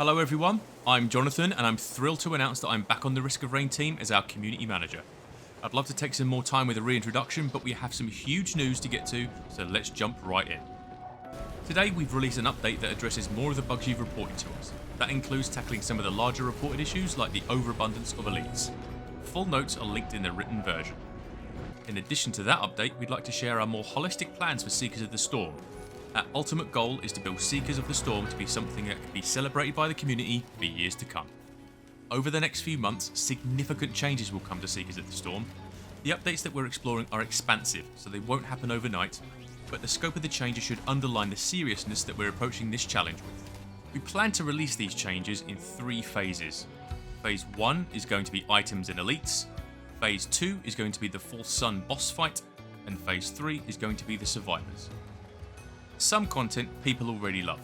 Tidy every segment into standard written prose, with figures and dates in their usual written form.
Hello everyone, I'm Jonathan and I'm thrilled to announce that I'm back on the Risk of Rain team as our community manager. I'd love to take some more time with a reintroduction, but we have some huge news to get to, so let's jump right in. Today we've released an update that addresses more of the bugs you've reported to us. That includes tackling some of the larger reported issues like the overabundance of elites. Full notes are linked in the written version. In addition to that update, we'd like to share our more holistic plans for Seekers of the Storm. Our ultimate goal is to build Seekers of the Storm to be something that can be celebrated by the community for years to come. Over the next few months, significant changes will come to Seekers of the Storm. The updates that we're exploring are expansive, so they won't happen overnight, but the scope of the changes should underline the seriousness that we're approaching this challenge with. We plan to release these changes in 3 phases. Phase 1 is going to be items and elites, Phase 2 is going to be the Full Sun boss fight, and Phase 3 is going to be the survivors. Some content people already love.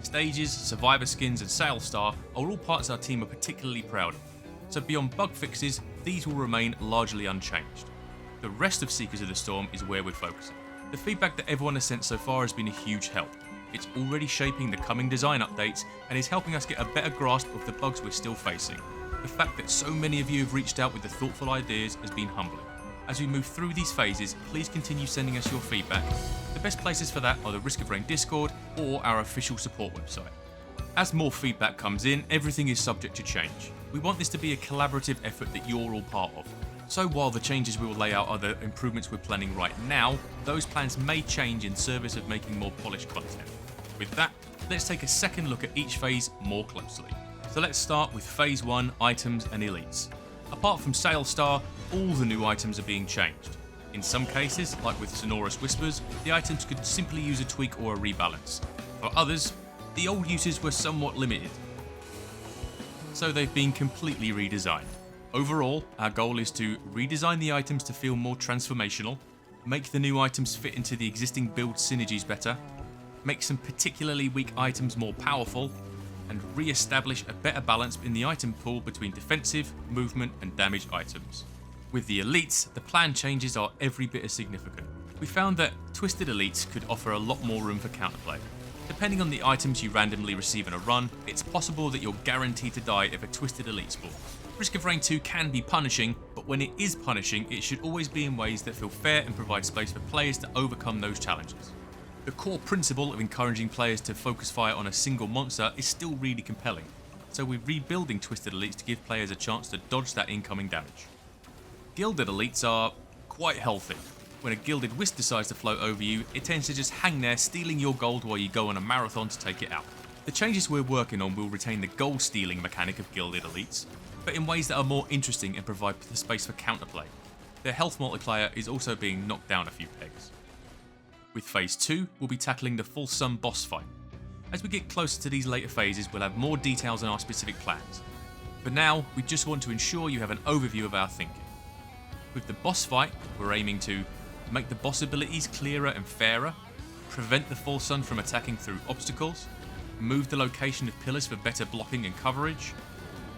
Stages, survivor skins and sales star are all parts our team are particularly proud of, so beyond bug fixes, these will remain largely unchanged. The rest of Seekers of the Storm is where we're focusing. The feedback that everyone has sent so far has been a huge help. It's already shaping the coming design updates and is helping us get a better grasp of the bugs we're still facing. The fact that so many of you have reached out with the thoughtful ideas has been humbling. As we move through these phases, please continue sending us your feedback. The best places for that are the Risk of Rain Discord or our official support website. As more feedback comes in, everything is subject to change. We want this to be a collaborative effort that you're all part of. So while the changes we will lay out are the improvements we're planning right now, those plans may change in service of making more polished content. With that, let's take a second look at each phase more closely. So let's start with Phase 1, items and elites. Apart from Sales Star, all the new items are being changed. In some cases, like with Sonorous Whispers, the items could simply use a tweak or a rebalance. For others, the old uses were somewhat limited, so they've been completely redesigned. Overall, our goal is to redesign the items to feel more transformational, make the new items fit into the existing build synergies better, make some particularly weak items more powerful, and re-establish a better balance in the item pool between defensive, movement and damaged items. With the elites, the plan changes are every bit as significant. We found that Twisted Elites could offer a lot more room for counterplay. Depending on the items you randomly receive in a run, it's possible that you're guaranteed to die if a Twisted Elite spawns. Risk of Rain 2 can be punishing, but when it is punishing, it should always be in ways that feel fair and provide space for players to overcome those challenges. The core principle of encouraging players to focus fire on a single monster is still really compelling, so we're rebuilding Twisted Elites to give players a chance to dodge that incoming damage. Gilded Elites are quite healthy. When a Gilded Wisp decides to float over you, it tends to just hang there stealing your gold while you go on a marathon to take it out. The changes we're working on will retain the gold stealing mechanic of Gilded Elites, but in ways that are more interesting and provide the space for counterplay. Their health multiplier is also being knocked down a few pegs. With Phase 2, we'll be tackling the Full Sun boss fight. As we get closer to these later phases, we'll have more details on our specific plans. For now, we just want to ensure you have an overview of our thinking. With the boss fight, we're aiming to make the boss abilities clearer and fairer, prevent the Full Sun from attacking through obstacles, move the location of pillars for better blocking and coverage,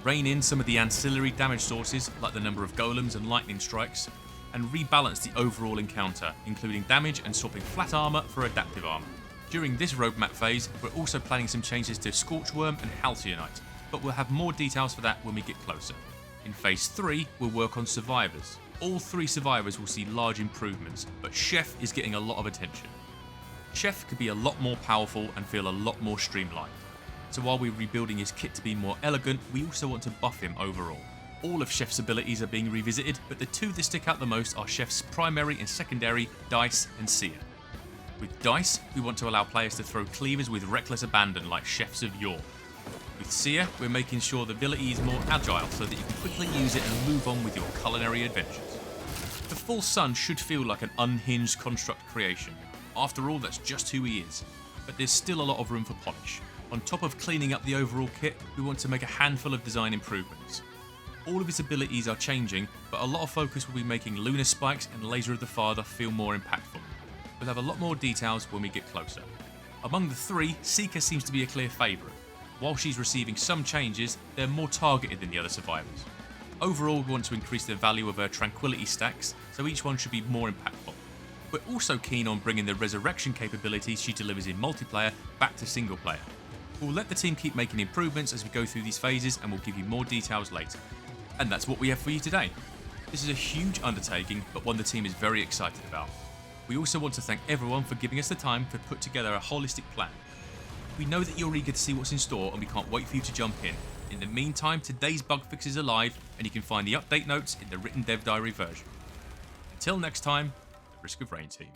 rein in some of the ancillary damage sources like the number of golems and lightning strikes, and rebalance the overall encounter, including damage and swapping flat armor for adaptive armor. During this roadmap phase, we're also planning some changes to Scorchworm and Halcyonite, but we'll have more details for that when we get closer. In Phase 3, we'll work on survivors. All 3 survivors will see large improvements, but Chef is getting a lot of attention. Chef could be a lot more powerful and feel a lot more streamlined. So while we're rebuilding his kit to be more elegant, we also want to buff him overall. All of Chef's abilities are being revisited, but the 2 that stick out the most are Chef's primary and secondary, Dice and Seer. With Dice, we want to allow players to throw cleavers with reckless abandon like Chefs of yore. With Seer, we're making sure the ability is more agile so that you can quickly use it and move on with your culinary adventures. The Full Sun should feel like an unhinged construct creation. After all, that's just who he is. But there's still a lot of room for polish. On top of cleaning up the overall kit, we want to make a handful of design improvements. All of his abilities are changing, but a lot of focus will be making Lunar Spikes and Laser of the Father feel more impactful. We'll have a lot more details when we get closer. Among the 3, Seeker seems to be a clear favourite. While she's receiving some changes, they're more targeted than the other survivors. Overall, we want to increase the value of her Tranquility stacks, so each one should be more impactful. We're also keen on bringing the resurrection capabilities she delivers in multiplayer back to single player. We'll let the team keep making improvements as we go through these phases, and we'll give you more details later. And that's what we have for you today. This is a huge undertaking, but one the team is very excited about. We also want to thank everyone for giving us the time to put together a holistic plan. We know that you're eager to see what's in store, and we can't wait for you to jump in. In the meantime, today's bug fixes are live, and you can find the update notes in the written dev diary version. Until next time, the Risk of Rain team.